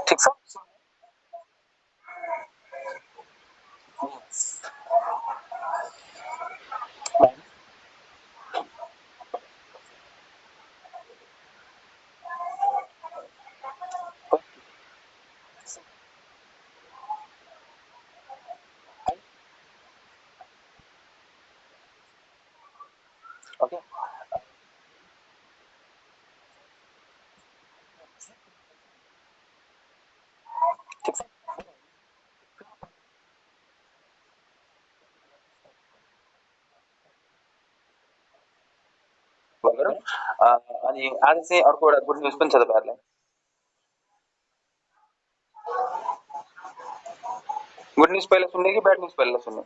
ठिक छ ओके ठिक छ गरौँ अनि आज चाहिँ अर्को एउटा गुड न्युज पनि छ तपाईँहरूलाई गुड न्युज पहिला सुन्ने कि ब्याड न्युज पहिला सुन्ने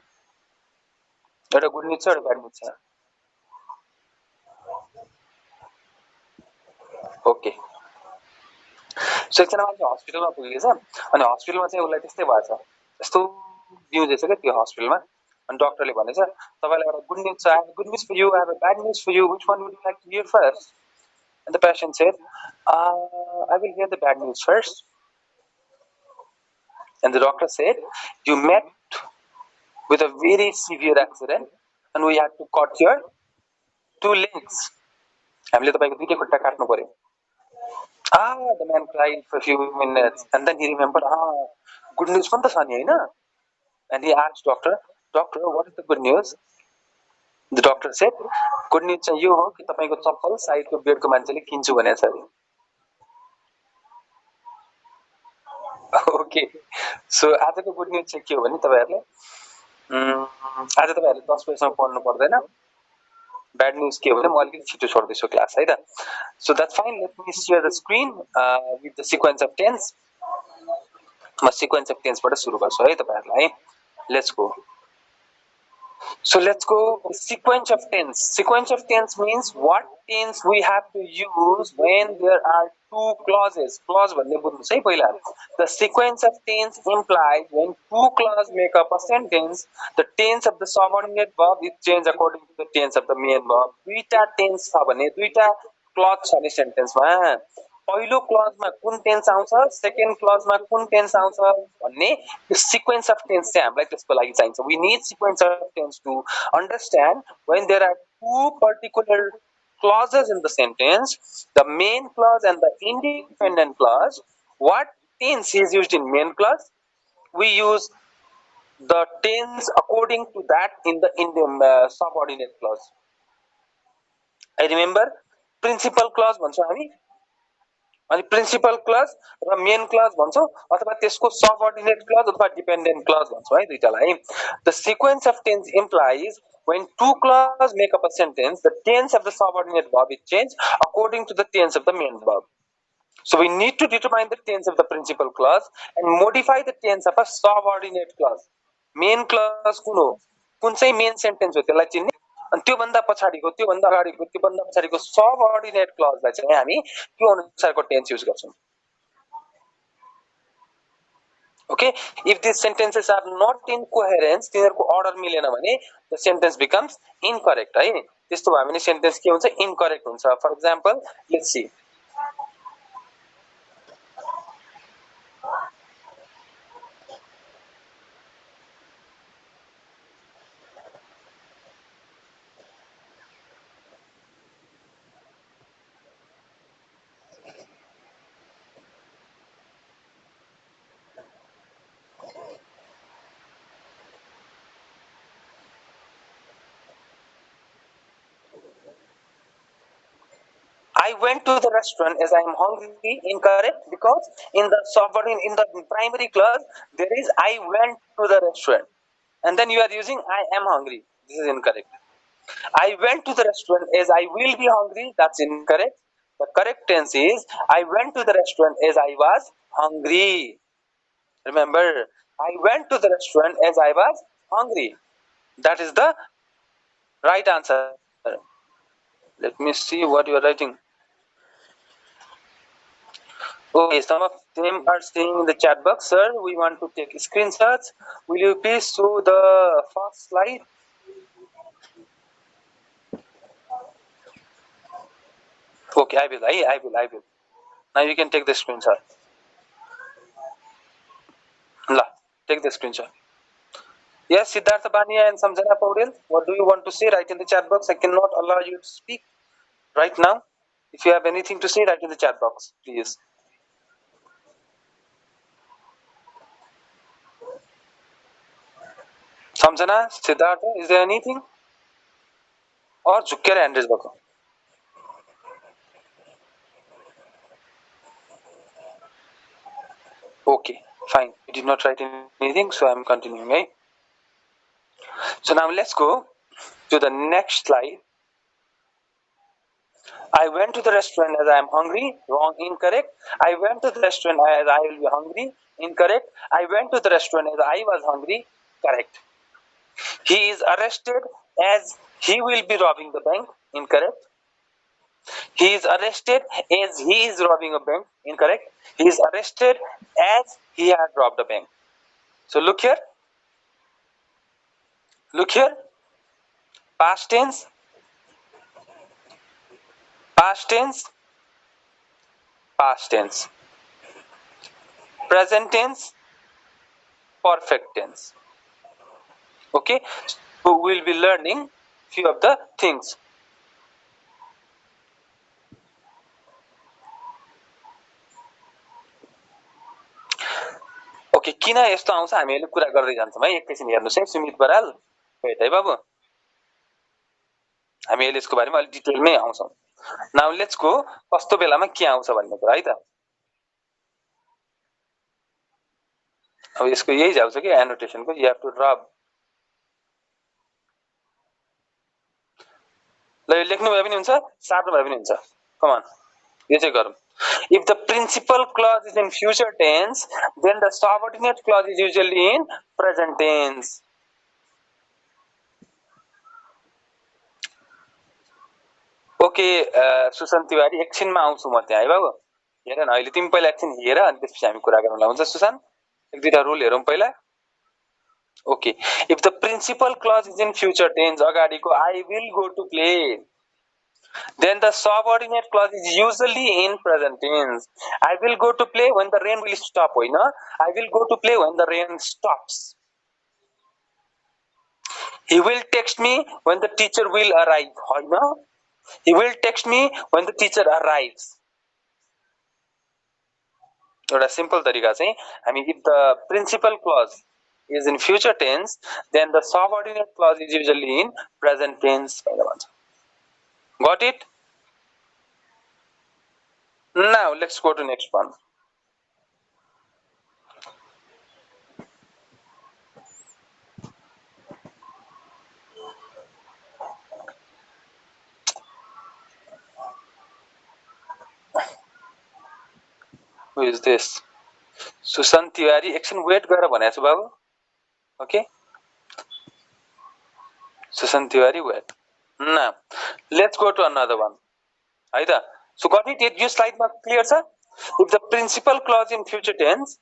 एउटा गुड न्युज छ एउटा ब्याड न्युज छ ओके सो एकजना मान्छे हस्पिटलमा पुगेको छ अनि हस्पिटलमा चाहिँ उसलाई त्यस्तै भएछ यस्तो न्युज छ क्या त्यो हस्पिटलमा अनि डक्टरले भनेछ तपाईँलाई एउटा गुड न्युज छ good news for you I have a bad news for you which one would you like to hear first And the patient said, I will hear the bad news first. And the doctor said, you met with a very severe accident and we had to cut your two legs. हामीले तपाईँको दुईटै खुट्टा काट्नु पर्यो the man cried for a few minutes and then he remembered good news पनि त छ नि हैन and he asked doctor what is the good news the doctor said good news चाहिँ यो हो कि तपाईको चप्पल साइडको बेडको मान्छेले किन्छु भनेछ अरे ओके सो आजको गुड न्युज चाहिँ के हो भने तपाईहरुले आज तपाईहरुले 10 बजेसम्म पढ्नु पर्दैन ब्याड न्युज के हो भने म अलिकति छिटो छोड्दैछु क्लास है त so that's fine let me share the screen with the sequence of tense म सिक्वेन्स अफ टेन्सबाट सुरु गर्छु है तपाईहरुलाई let's go So let's go sequence of tense. Sequence of tense means what tense we have to use when there are two clauses. Clause भन्ने बुझ्नु है पहिला. The sequence of tense implies when two clauses make up a sentence, the tense of the subordinate verb is changed according to the tense of the main verb. दुईटा tense छ भने दुईटा clause छ नि sentence मा पहिलो क्लजमा कुन tense आउँछ सेकेन्ड क्लजमा कुन टेन्स आउँछ भन्ने सिक्वेन्स अफ टेन्स चाहिँ हामीलाई त्यसको लागि चाहिन्छ we need sequence of tense to understand when there are two particular clauses in the sentence the main clause and the independent clause what tense is used in main clause we use the tense according to that in the subordinate clause I remember principal clause भन्छौं हामी अनि principal clause र main clause भन्छौं अथवा त्यसको subordinate clause अथवा dependent clause भन्छौं है दुईटालाई the sequence of tense implies when two clauses make up a sentence the tense of the subordinate verb is changed according to the tense of the main verb so we need to determine the tense of the principal clause and modify the tense of a subordinate clause main clause कुन हो कुन चाहिँ main sentence हो त्यसलाई चिन्ने अनि त्यो भन्दा पछाडीको त्यो भन्दा अगाडिको त्यो भन्दा पछाडीको सबअर्डिनेट क्लजलाई चाहिँ हामी त्यो अनुसारको टेन्स युज गर्छौं okay if these sentences are not in coherence तिनीहरुको अर्डर मिलेन भने the sentence becomes incorrect है त्यस्तो भयो भने सेन्टेन्स के हुन्छ इनकरेक्ट हुन्छ for example let's see I went to the restaurant as I am hungry. Incorrect because in the subordinate in the primary clause there is I went to the restaurant, and then you are using I am hungry. This is incorrect. I went to the restaurant as I will be hungry. That's incorrect. The correct tense is I went to the restaurant as I was hungry. Remember, I went to the restaurant as I was hungry. That is the right answer. Let me see what you are writing. Okay, some of them are saying in the chat box, sir, we want to take screenshots. Will you please show the first slide? Okay, I will. Now you can take the screenshot. La, take the screenshot. Yes, Siddhartha Bania and Samjana Paudel, what do you want to say? Write in the chat box. I cannot allow you to speak right now. If you have anything to say, write in the chat box, please. Samjana, Siddhartha, is there anything? Or झुक्केर hand raise भएको? Okay, fine. You did not write anything, so I'm continuing, eh? So now let's go to the next slide. I went to the restaurant as I am hungry. Wrong, incorrect. I went to the restaurant as I will be hungry. Incorrect. I went to the restaurant as I was hungry. Correct. He is arrested as he will be robbing the bank. Incorrect. He is arrested as he is robbing a bank. Incorrect. He is arrested as he had robbed a bank. So look here. Look here. Past tense. Past tense. Past tense. Present tense. Perfect tense. Okay. So we'll be learning few of the things. Okay किन यस्तो आउँछ हामी अहिले कुरा गर्दै जान्छौँ है एकैछिन हेर्नुस् है सुमित बराल वेट है बाबु हामी अहिले यसको बारेमा अलि डिटेलमै आउँछौँ नाउ लेट्स गो कस्तो बेलामा के आउँछ भन्ने कुरा है त अब यसको यही जाउँछ कि एनोटेसनको यु हेभ टु ड्र ल यो लेख्नु भए पनि हुन्छ सार्नु भए पनि हुन्छ कम अन यो चाहिँ गरौँ If the principal clause is in future tense, then the subordinate clause is usually in present tense. Okay Sushant Tiwari एकछिनमा आउँछु म त्यहाँ है बाबु हेर न अहिले तिमी पहिला एकछिन हेर अनि त्यसपछि हामी कुरा गरौँला हुन्छ सुशान्त एक दुईटा रुल हेरौँ पहिला Okay. If the principal clause is in future tense, agadiko I will go to play. Then the subordinate clause is usually in present tense. I will go to play when the rain will stop. I will go to play when the rain stops. He will text me when the teacher will arrive. He will text me when the teacher arrives. एउटा simple तरिका चाहिँ हामी if the principal clause is in future tense then the subordinate clause is usually in present tense भनेर भन्छ got it now let's go to next one who is this Sushant Tiwari एकछिन weight गरेर भनेको छु बाबु okay Sushant Tiwari wait now let's go to another one है त so got it यो स्लाइडमा क्लियर छ if the principal clause in future tense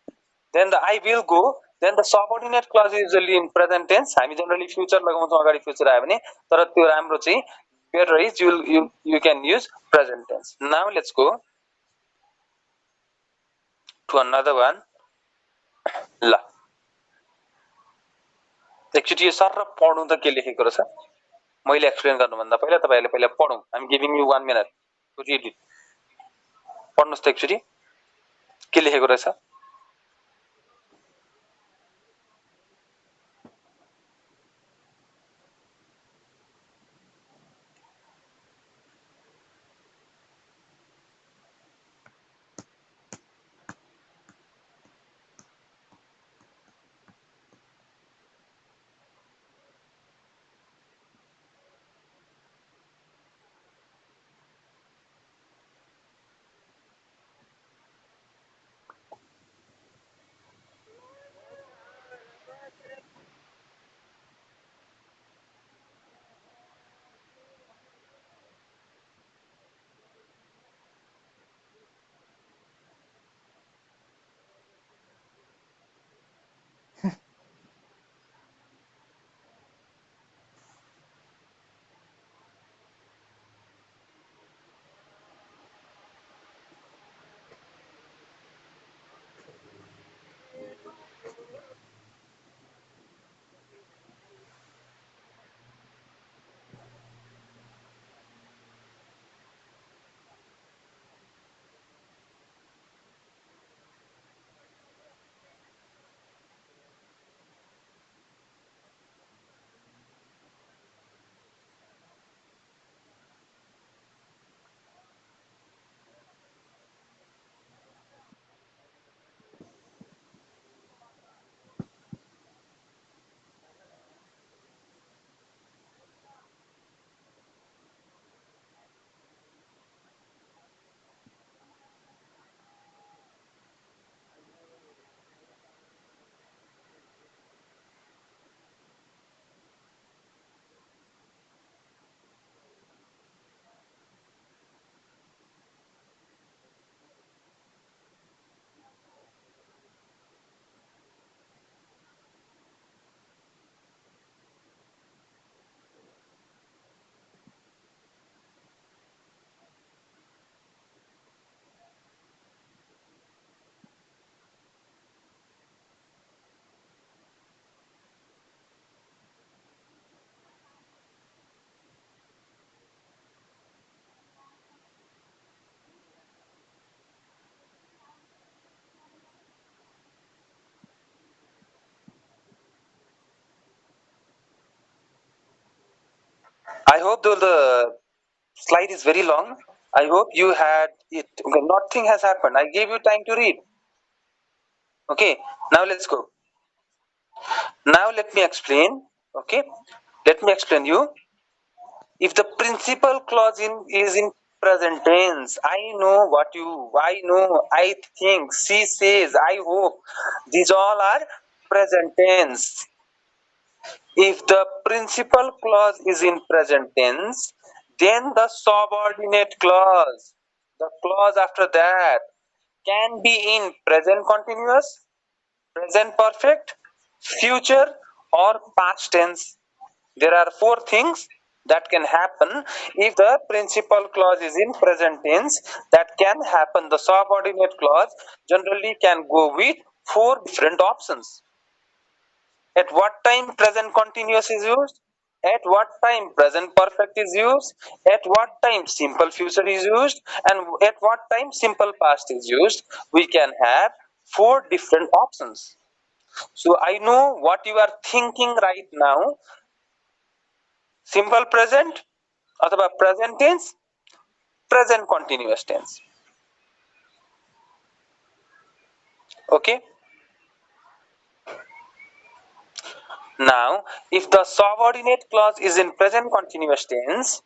then the I will go then the subordinate clause is usually in present tense हामी generally future लगाउँछौं अगाडि future आयो भने तर त्यो राम्रो चाहिँ better is you can use present tense now let's go to another one ल एकचोटि यो सर पढ्नु त के लेखेको रहेछ मैले एक्सप्लेन गर्नुभन्दा पहिला तपाईहरुले पहिला पढौं I am giving you 1 minute to read it पढ्नुस् त एकचोटि के लेखेको रहेछ I hope though the slide is very long. I hope you had it. Okay, nothing has happened. I gave you time to read. Okay, now let's go. Now let me explain. Okay, let me explain you. If the principal clause is in present tense, I know, I think, she says, I hope. These all are present tense. If the principal clause is in present tense, then the subordinate clause, the clause after that, can be in present continuous, present perfect, future, or past tense. There are four things that can happen if the principal clause is in present tense. That can happen. The subordinate clause generally can go with four different options. At what time present continuous is used? At what time present perfect is used? At what time simple future is used? And at what time simple past is used? We can have four different options. So I know what you are thinking right now. Simple present अथवा present tense, present continuous tense. Okay. Now, if the subordinate clause is in present continuous tense,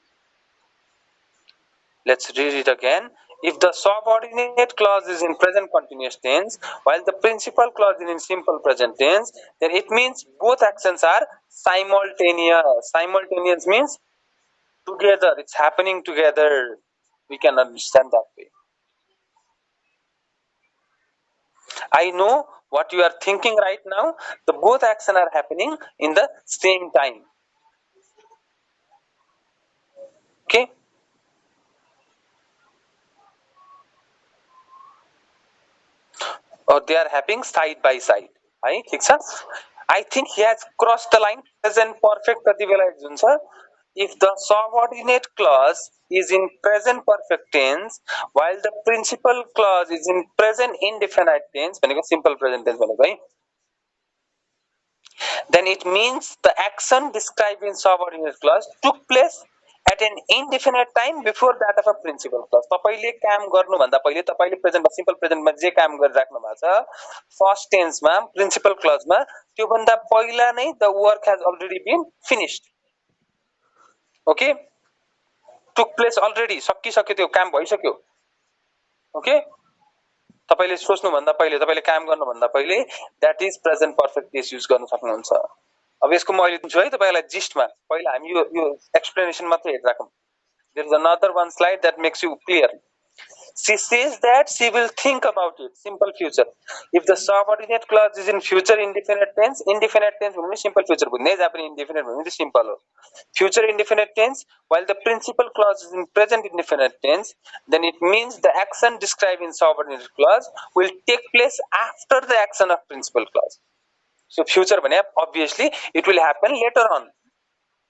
let's read it again. If the subordinate clause is in present continuous tense, while the principal clause is in simple present tense, then it means both actions are simultaneous. Simultaneous means together, it's happening together. We can understand that way. I know what you are thinking right now. The both action are happening in the same time. Okay. Or they are happening side by side. है ठीक छ I think he has crossed the line. Present perfect कति बेला हुन्छ if the subordinate clause is in present perfect tense while the principal clause is in present indefinite tense भनेको simple present tense भनेको है then it means the action described in subordinate clause took place at an indefinite time before that of a principal clause. तपाईले काम गर्नु भन्दा पहिले तपाईले present simple प्रेजेन्टमा जे काम गरिराख्नु भएको छ फर्स्ट टेन्समा प्रिन्सिपल क्लजमा त्यो भन्दा पहिला नै the work has already been finished. Okay took place already सकिसक्यो त्यो काम भइसक्यो. ओके तपाईले सोच्नु भन्दा पहिले तपाईले काम गर्नु भन्दा पहिले that is present perfect case use गर्न सक्नुहुन्छ. अब यसको म अहिले दिन्छु है तपाईलाई जिस्टमा पहिला हामी यो एक्सप्लेनेसन मात्र हेरिराखौं. There is another one slide that makes you clear. She says that she will think about it. Simple future. If the subordinate clause is in future indefinite tense will be simple future. बुझ्ने जापानी indefinite will be simple. Future indefinite tense, while the principal clause is in present indefinite tense, then it means the action described in subordinate clause will take place after the action of principal clause. So future भने obviously it will happen later on.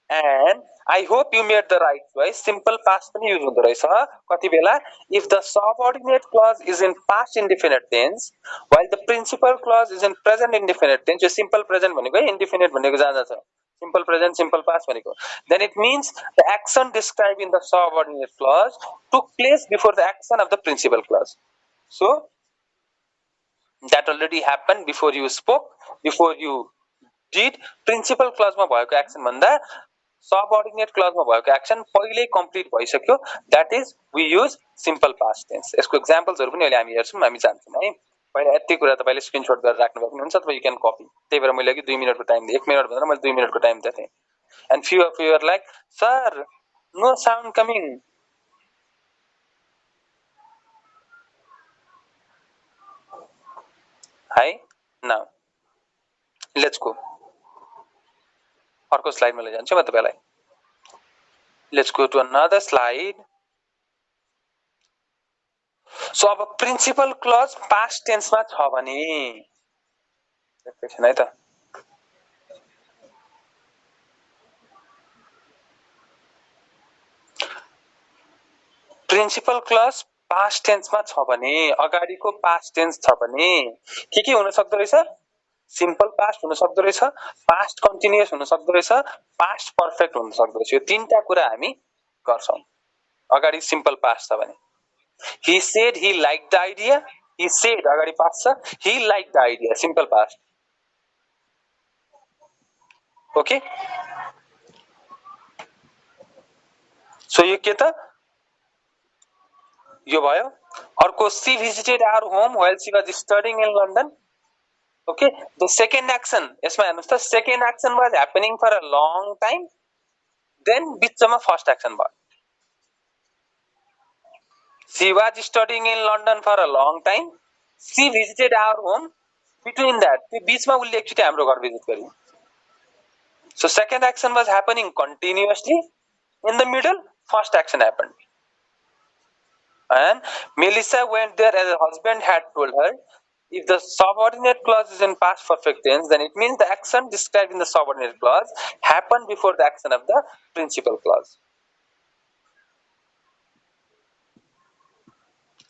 And I hope you made the right choice. Simple past पनि use हुँदो रहेछ कति बेला if the subordinate clause is in past indefinite tense while the principal clause is in present indefinite tense. यो simple present भनेको है indefinite भनेको जहाँ छ simple present simple past भनेको then it means the action described in the subordinate clause took place before the action of the principal clause. So that already happened before you spoke, before you did. Principal clause मा भएको action भन्दा subordinate clause मा भएको action पहिले complete भइसक्यो. That is we use simple past tense. यसको examples हरु पनि अहिले हामी हेर्छौं, हामी जान्छौं है. पहिला यति कुरा तपाईले स्क्रिनशट गरेर राख्नु भएको हुन्छ अथवा you can copy. त्यही भएर मैले अघि 2 मिनेटको टाइम दिए. 1 मिनेट भन्दा मैले 2 मिनेटको टाइम दिए थिए. And few of you are like, "Sir, no sound coming." Hi. Now let's go. अर्को स्लाइडमा लैजान्छु म तपाईलाई. Let's go to another slide. So अब प्रिन्सिपल क्लज पास्ट टेन्समा छ भने एकैछिन है त प्रिन्सिपल क्लज पास्ट टेन्समा छ भने अगाडिको पास्ट टेन्स छ भने के हुन सक्दो रहेछ सिम्पल पास्ट हुन सक्दो रहेछ, पास्ट कन्टिन्युअस हुन सक्दो रहेछ, पास्ट पर्फेक्ट हुन सक्दो रहेछ। यो तीनटा कुरा हामी गर्छौं। अगाडि सिम्पल पास्ट छ भने he said he liked the idea, he said अगाडि पास्ट छ, he liked the idea, simple past. Okay, so यो के त यो भयो। अर्को she visited our home while she was studying in London. Okay, the second action, यसमा हेर्नुस् त, second action was happening for a long time, then बिचमा first action भयो। She was studying in London for a long time, she visited our home, between that त्यो बिचमा उले एकचोटी हाम्रो घर भिजिट गर्यो। So second action was happening continuously, in the middle first action happened, and Melissa went there as her husband had told her. If the subordinate clause is in past perfect tense, then it means the action described in the subordinate clause happened before the action of the principal clause.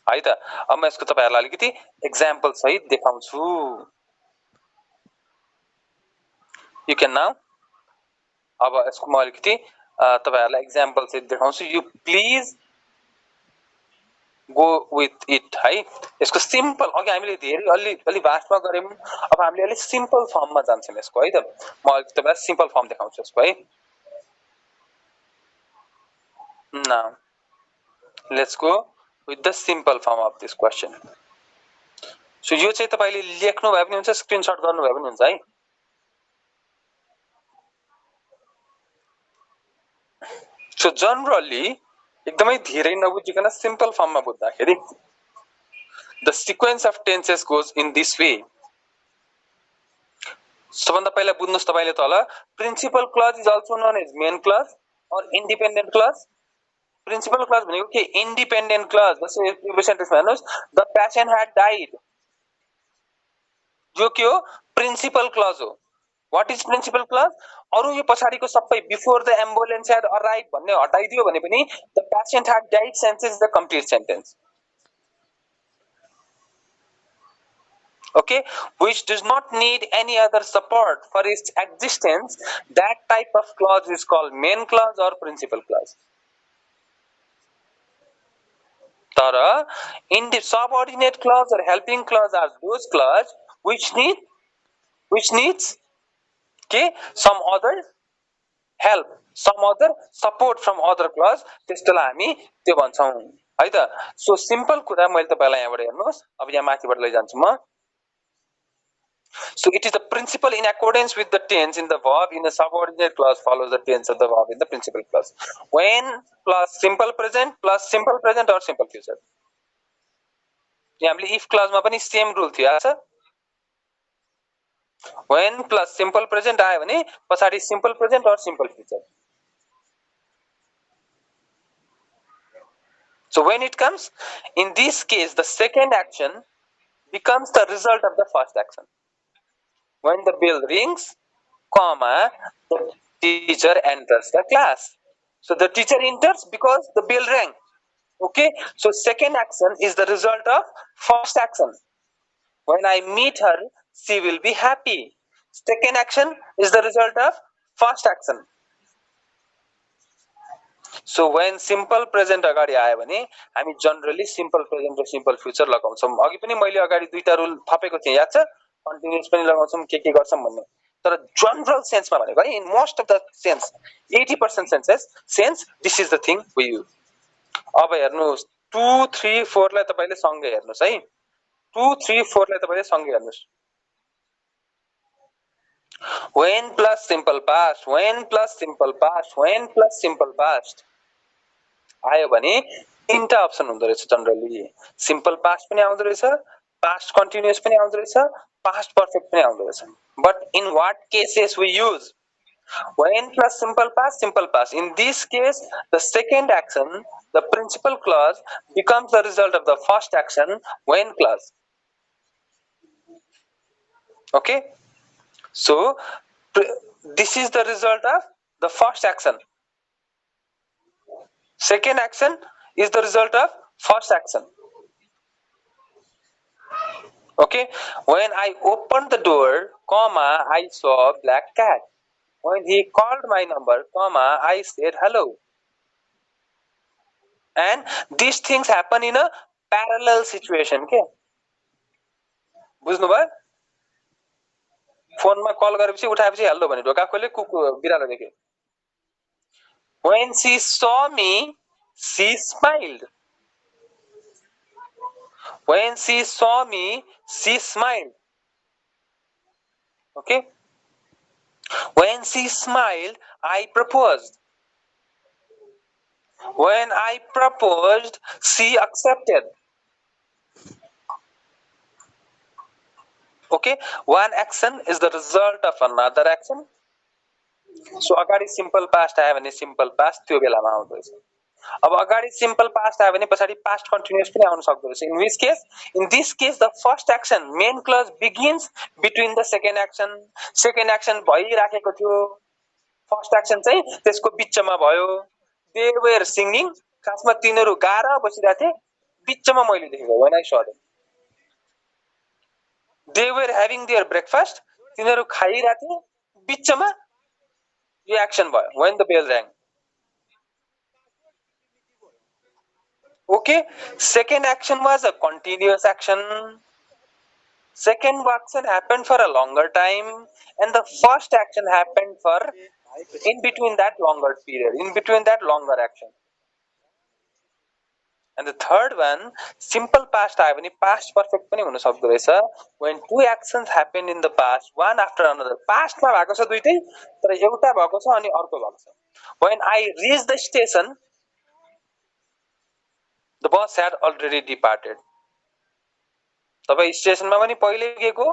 है त। अब म यसको तपाईहरुलाई अलिकति example सहित देखाउँछु। You can now, अब यसको म अलिकति तपाईहरुलाई एक्जाम्पल सहित देखाउँछु। You please go with it है। यसको सिम्पल, अघि हामीले धेरै अलि भास्टमा गर्यौं, अब हामीले अलि सिम्पल फर्ममा जान्छौं यसको है त। म तपाईहरुलाई सिम्पल फर्म देखाउँछु यसको है। Now let's go with the simple form of this question. So यो चाहिँ तपाईले लेख्नु भए पनि हुन्छ, स्क्रिनशट गर्नु भए पनि हुन्छ है। So generally एकदमै धेरै नबुझिकन सिम्पल फर्ममा बुझ्दाखेरि the sequence of tenses goes in this way. सबभन्दा पहिला बुझ्नुस् तपाईले तल principal clause is also known as main clause or independent clause. Principal clause भनेको के, इन्डिपेन्डेन्ट क्लज। जस्तै यो सेन्टेन्समा हेर्नुस्, द पेशेन्ट ह्याड डाइड, जो के हो प्रिन्सिपल क्लज हो। What is principal clause? अरु यो पछाडीको सबै before the ambulance had arrive भन्ने हटाइदियो भने पनि the patient had died sentence is the complete sentence. Okay, which does not need any other support for its existence, that type of clause is called main clause or principal clause. तर in the subordinate clause or helping clause are those clause which needs okay some other help, some other support from other clause, त्यसलाई हामी त्यो भन्छौं है त। So simple कुरा मैले तपाईलाई यहाँबाट हेर्नुस्, अब यहाँ माथिबाट लैजान्छु म। So it is the principle in accordance with the tense in the verb in the subordinate clause follows the tense of the verb in the principal clause. When plus simple present or simple future. यहाँ हामीले if clause मा पनि same rule थियो आछ। When plus simple present आयो भने पछाडी simple present or simple future. So when it comes, in this case the second action becomes the result of the first action. When the bell rings, comma, the teacher enters the class. So the teacher enters because the bell rang. Okay, so second action is the result of first action. When I meet her, she will be happy. Second action is the result of first action. So when simple present अगाडि आयो भने हामी generally simple present र simple future लगाउँछौं। अघि पनि मैले अगाडि दुईटा रुल थपेको थिएँ, याद छ? कन्टिन्युअस पनि लगाउँछौं, के गर्छौं भन्ने। तर जनरल सेन्समा भनेको है, in most of the sense 80% sense this is the thing we use. अब हेर्नुस् 2 3 4 लाई तपाईले सँगै हेर्नुस् है। 2 3 4 लाई तपाईले सँगै हेर्नुस्। When plus simple past, when plus simple past, when plus simple past आयो भने तीनटा अप्सन हुँदो रहेछ जनरली। सिम्पल पास्ट पनि आउँदो रहेछ, पास्ट कन्टिन्युअस पनि आउँदो रहेछ, पास्ट पर्फेक्ट पनि आउँदो रहेछ। But in what cases we use when plus simple past. In this case the second action, the principal clause, becomes the result of the first action, when clause. Okay, so this is the result of the first action. Second action is the result of first action. Okay, when I opened the door, comma, I saw a black cat. When he called my number, comma, I said hello. And these things happen in a parallel situation. Okay, बुझ्नुभयो? फोनमा call गरेपछि उठाएपछि hello भने ढोका खोले बिरालो देखे. When she saw me, she smiled. When she saw me, she smiled. Okay. When she smiled, I proposed. When I proposed, she accepted. Okay. One action is the result of another action. So अगाडि simple past आयो भने simple past त्यो बेलामा आउँदो रहेछ. अब अगाडि simple past आयो भने पछाडि पास्ट कन्टिन्युअस पनि आउन सक्दो रहेछ. In this case the first action main clause begins between the second action भइराखेको थियो. फर्स्ट एक्सन चाहिँ त्यसको बिचमा भयो. They were singing. खासमा तिनीहरु गाएर बसिरहेथे. बिचमा मैले देखेको when I saw them. They were having their breakfast. तिनीहरु खाइरहेथे. बिचमा यो एक्सन भयो when the bell rang. Okay, second action was a continuous action. Second action happened for a longer time, and the first action happened for in between that longer period, in between that longer action. And the third one, simple past आयो भने past perfect पनि हुन सक्दो रहेछ. When two actions happened in the past, one after another. Past मा भएको छ दुईटै, तर एउटा भएको छ अनि अर्को भएको छ. When I reached the station, the bus had already departed. तपाई स्टेशनमा पनि पहिले गएको,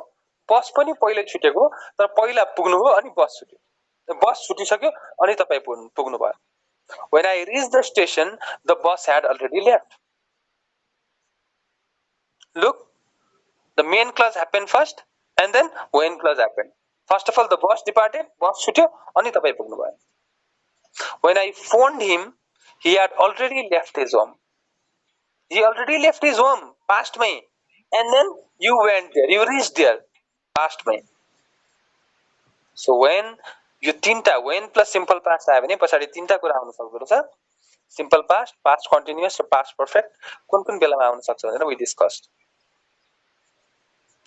बस पनि पहिले छुटेको, तर पहिला पुग्नुभयो अनि बस छुट्यो. बस छुटिसक्यो अनि तपाई पुग्नुभयो. When I reached the station, the bus had already left. Look, the main clause happened first and then when clause happened. First of all, the bus departed, bus छुट्यो अनि तपाई पुग्नुभयो. When I phoned him, he had already left his home. He already left his home, past मै. And then you went there, you reached there, past मै. So when यो तीनटा when plus simple past आयो भने पछाडी तीनटा कुरा आउन सक्दो रहेछ. Simple past, past continuous र past perfect कुन कुन बेलामा आउन सक्छ भनेर we discussed.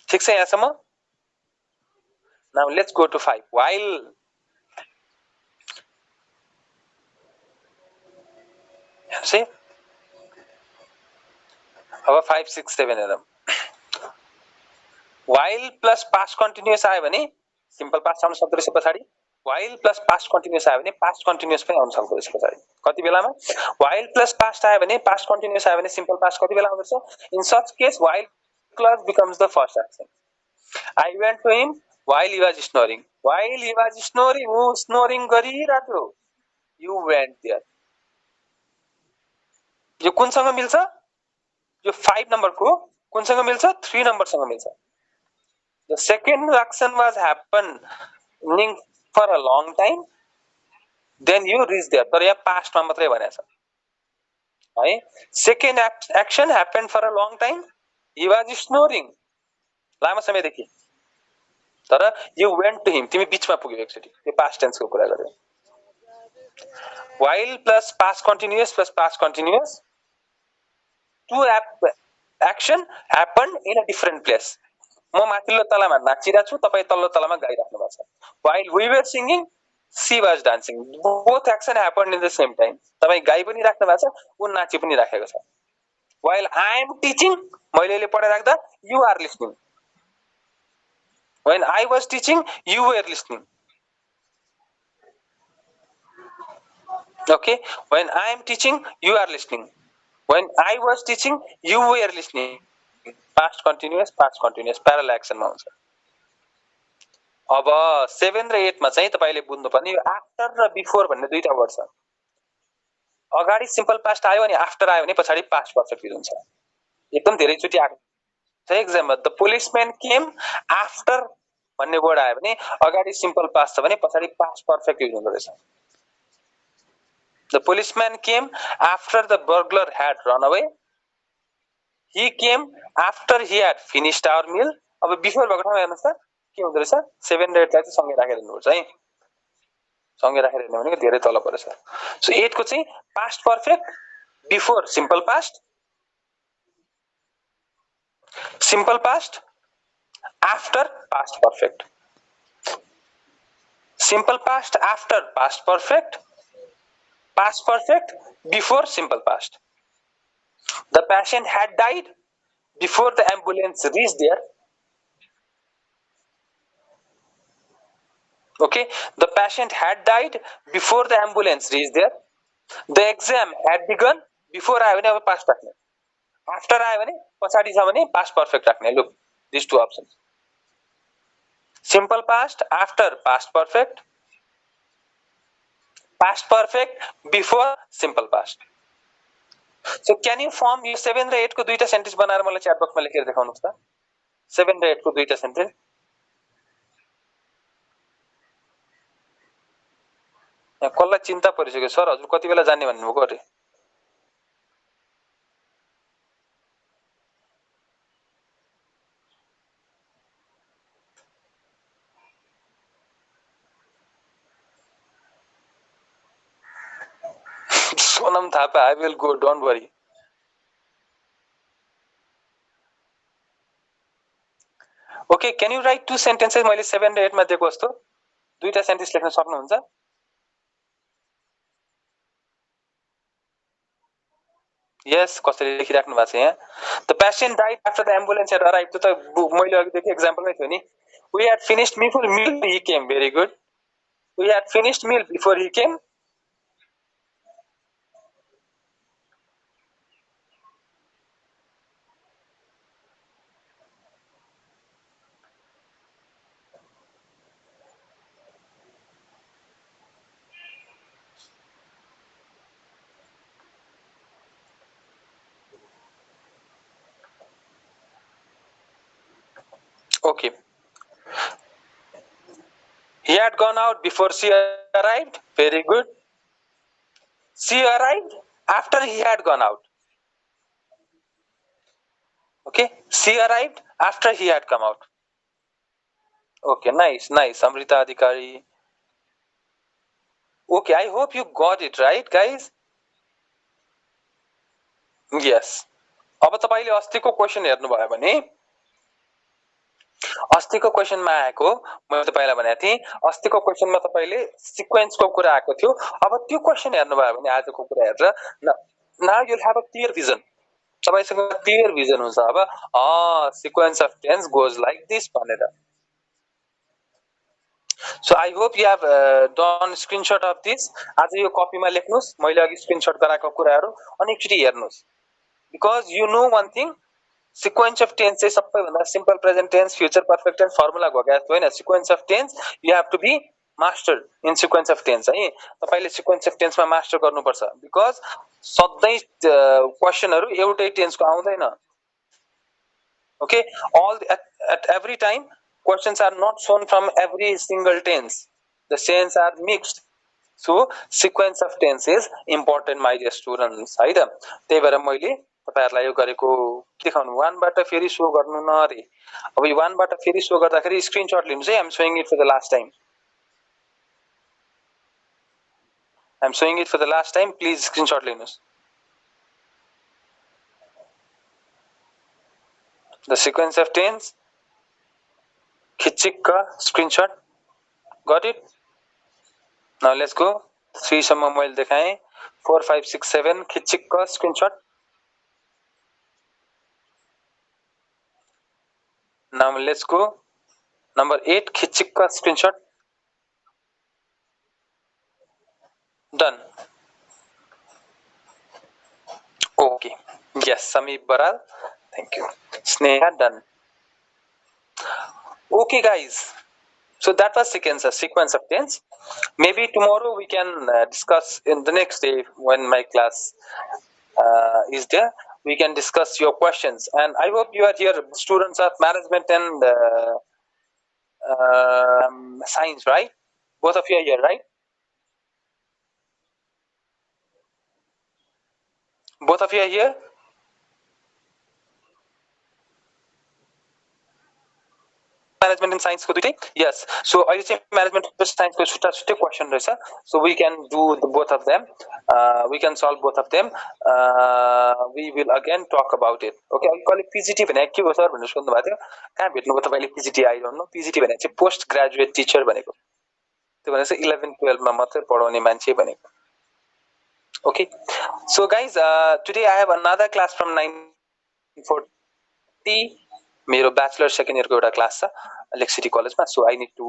ठीक छ यहाँसम्म? Now let's go to 5. While see अब 5 6 7 हेरौँ. While plus past continuous आयो भने simple past आउन सक्दो रहेछ पछाडी. While plus past continuous आयो भने past continuous पनि आउन सक्दो रहेछ पछाडी. कति बेलामा? While plus past आयो भने past continuous आयो भने simple past कति बेला आउँदछ? In such case while clause becomes the first action. I went to him while he was snoring. While he was snoring, ऊ snoring गरिरहेको. You went there. यो कुनसँग मिल्छ? यो 5 नम्बरको कुनसँग मिल्छ? 3 नम्बरसँग मिल्छ. The second action was happening for a long time. Then you reach there. तर यहाँ past मा मात्रै भनेको छ. है? Second action happened for a long time. He was snoring. लामो समयदेखि. तर you went to him. तिमी बीचमा पुग्यौ एकचोटी. यो past tense को कुरा गर्यो. While plus past continuous plus past continuous. Two action happened in a different place. म माथिल्लो तलामा नाचिरहेको छु, तपाई तल्लो तलामा गाइराख्नु भएको छ. While we were singing, she was dancing. Both action happened in the same time. तपाई गाइ पनि राख्नु भएको छ, उ नाचि पनि राखेको छ. While I am teaching, मैले ले पढाइराख्दा you are listening. When I was teaching, you were listening. Okay? When I am teaching, you are listening. When I was teaching, you were listening. Past continuous, parallel action मा हुन्छ. अब 7 र 8 मा चाहिँ तपाईले बुझ्नुपर्ने यो आफ्टर र बिफोर भन्ने दुईटा वर्ड छ. अगाडि सिम्पल पास्ट आयो अनि आफ्टर आयो भने पछाडी पास्ट पर्फेक्ट हुन्छ. एकदम धेरै चोटी आएको छ. एक्जाम्पल द पुलिसम्यान केम आफ्टर भन्ने वर्ड आयो भने अगाडि सिम्पल पास्ट छ भने पछाडी पास्ट पर्फेक्ट युज हुँदो रहेछ. The policeman came after the burglar had run away. He came after he had finished our meal. अब बिफोर भएको ठाउँमा हेर्नुहोस् त के हुँदो रहेछ 7 र 8 लाई चाहिँ सँगै राखेर हेर्नुपर्छ है सँगै राखेर हेर्ने भनेको धेरै तल परेछ सो 8 को चाहिँ past perfect before simple past simple past after past perfect simple past after past perfect before simple past the patient had died before the ambulance reached there okay the patient had died before the ambulance reached there the exam had begun before आयो भने अब past राख्ने after आयो भने पछाडी छ भने past perfect राख्ने look these two options simple past after past perfect before simple past so can you form यो 7 र 8 को दुईटा सेन्टेन्स बनाएर मलाई च्याट बक्समा लेखेर देखाउनुस् त 7 र 8 को दुईटा सेन्टेन्स कसलाई चिन्ता परिसक्यो सर हजुर कति बेला जान्ने भन्नुभएको अरे Sonam Thapa I will go don't worry okay can you write two sentences मैले 7 र 8 मा दिएको जस्तो दुईटा सेन्टेन्स लेख्न सक्नुहुन्छ यस कसरी लेखिराख्नु भएको छ यहाँ the patient died after the ambulance had arrive त मैले अघि देखि एक्जाम्पलमै थियो नि we had finished meal he came very good we had finished meal before he came Okay. He had gone out before she arrived. Very good. She arrived after he had gone out. Okay. She arrived after he had come out. Okay. Nice. Nice. Amrita Adhikari. Okay. I hope you got it right, guys. Yes. अब तपाईले अस्तिको question हेर्नुभयो भने अस्तिको क्वेशनमा आएको मैले तपाईलाई भनेको थिएँ अस्तिको क्वेशनमा तपाईले सिक्वेन्सको कुरा आएको थियो अब त्यो क्वेशन हेर्नुभयो भने आजको कुरा हेरेर now you will have a clear vision तपाईसँग क्लियर भिजन हुन्छ अब sequence of tense goes like this भनेर so I hope you have done screenshot of this आज यो कपीमा लेख्नुस् मैले अघि स्क्रिनशट गराएको कुराहरु अनि एकचोटी हेर्नुस् because you know one thing sequence of tense चाहिँ सबैभन्दा simple present tense future perfect tense formula हो क्या हैन sequence of tense you have to be mastered in sequence of tense है तपाईले sequence of tense मा मास्टर गर्नुपर्छ because सधैं क्वेशनहरु एउटै टेन्स को आउँदैन okay at every time questions are not shown from every single tense the tense are mixed so sequence of tense is important my dear students है त त्यही भएर मैले तपाईहरुलाई यो गरेको देखाउनु 1 बाट फेरि शो गर्नु न रे अब यो 1 बाट फेरि शो गर्दाखेरि स्क्रिनशट लिनुस् है I am showing it for the last time I am showing it for the last time please screenshot लिनुस् the sequence of tense खिचिक्क screenshot got it now let's go 3 सम्म मैले देखाएँ 4 5 6 7 खिचिक्क screenshot now let's go number 8 खिचिक्क screenshot done okay yes Samir Baral thank you Sneha done okay guys so that was sequence of tense maybe tomorrow we can discuss in the next day when my class is there we can discuss your questions and I hope you are here students of management and science right both of you are here right both of you are here management and साइन्सको दुईटै yes so अहिले चाहिँ management र साइन्सको छुट्टा छुट्टै question रहेछ so we can do both of them we can solve both of them we will again talk about it okay अहिले कहिले पिजिटी भने के हो सर भनेर सोध्नु भएको थियो कहाँ भेट्नुभयो तपाईँले PGT I don't know PGT भने चाहिँ पोस्ट ग्रेजुएट टिचर भनेको त्यो भने चाहिँ 11-12 मा मात्रै पढाउने मान्छे भनेको okay so guys today I have another class from 9:40 मेरो ब्याचलर सेकेन्ड इयरको एउटा क्लास छ लेक सिटी कलेजमा so I need to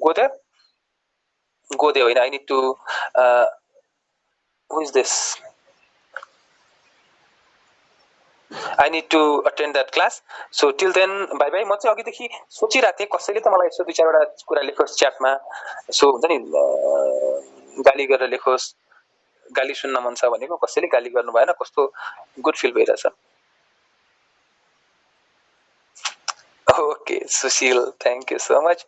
go there होइन I need to who is this I need to attend that class. So till then, bye bye. म चाहिँ अघिदेखि सोचिरहेको थिएँ कसैले त मलाई यसो दुई चारवटा कुरा लेखोस् च्याटमा सो हुन्छ नि गाली गरेर लेखोस् गाली सुन्न मन छ भनेको कसैले गाली गर्नु भएन कस्तो गुड फिल भइरहेछ Okay, Sushil, thank you so much.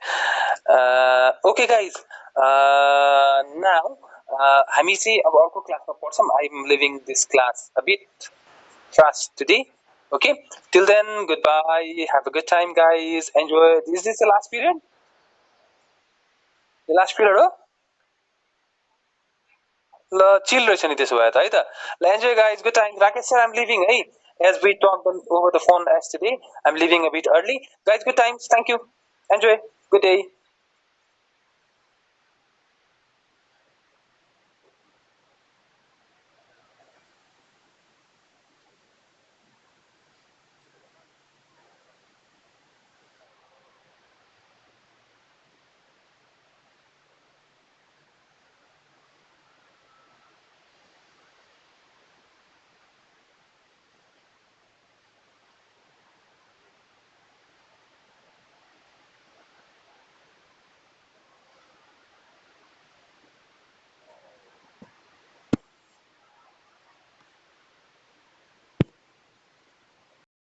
Okay, guys. Now, हामी चाहिँ अब अर्को क्लासमा पढ्छौँ. I'm leaving this class a bit fast today. Okay, till then, goodbye. Have a good time, guys. Enjoy. Is this the last period? The last period, हो? ल चिल रहेछ नि त्यसो भए त है त ल enjoy guys good time Rakesh sir I'm living है as we talked over the phone yesterday I'm leaving a bit early guys good times thank you enjoy good day